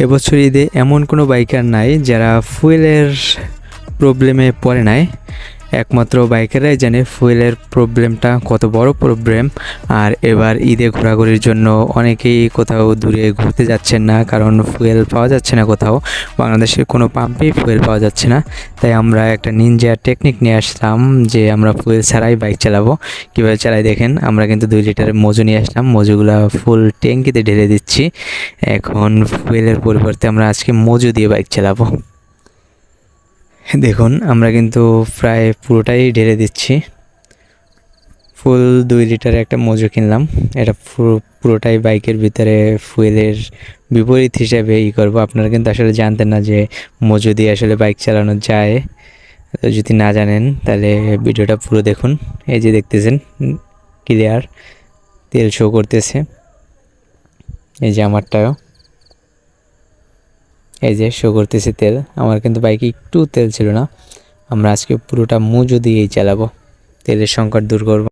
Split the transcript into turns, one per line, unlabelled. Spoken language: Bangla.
এবছর ঈদে এমন কোনো বাইকার নাই যারা ফুয়েলের প্রবলেমে পড়ে নাই। একমাত্র বাইকাররাই জানে ফুয়েলের প্রবলেমটা কত বড় প্রবলেম। আর এবার ঈদে ঘোরাঘুরির জন্য অনেকেই কোথাও দূরে ঘুরতে যাচ্ছেন না, কারণ ফুয়েল পাওয়া যাচ্ছে না কোথাও। বাংলাদেশের কোনো পাম্পেই ফুয়েল পাওয়া যাচ্ছে না। তাই আমরা একটা নিনজা টেকনিক নিয়ে আসলাম যে আমরা ফুয়েল ছাড়াই বাইক চালাবো। কীভাবে চালাই দেখেন, আমরা কিন্তু 2 লিটারের মজু নিয়ে আসলাম, মজুগুলো ফুল ট্যাঙ্কিতে ঢেলে দিচ্ছি। এখন ফুয়েলের পরিবর্তে আমরা আজকে মজু দিয়ে বাইক চালাবো। দেখুন আমরা কিন্তু প্রায় পুরোটাই ঢেলে দিচ্ছি। ফুল 2 লিটারে একটা মজু কিনলাম, এটা পুরোটাই বাইকের ভিতরে ফুয়েলের বিপরীত হিসেবে করবো। আপনারা কিন্তু আসলে জানতেন না যে মজু দিয়ে আসলে বাইক চালানো যায়। তো যদি না জানেন তাহলে ভিডিওটা পুরো দেখুন। এই যে দেখতেছেন ক্লিয়ার তেল শো করতেছে, এই যে আমারটাও এই যে শো করতেছে তেল। আমার কিন্তু বাইকে একটু তেল ছিল না। আমরা আজকে পুরোটা মজু দিয়েই চালাবো, তেলের সংকট দূর করব।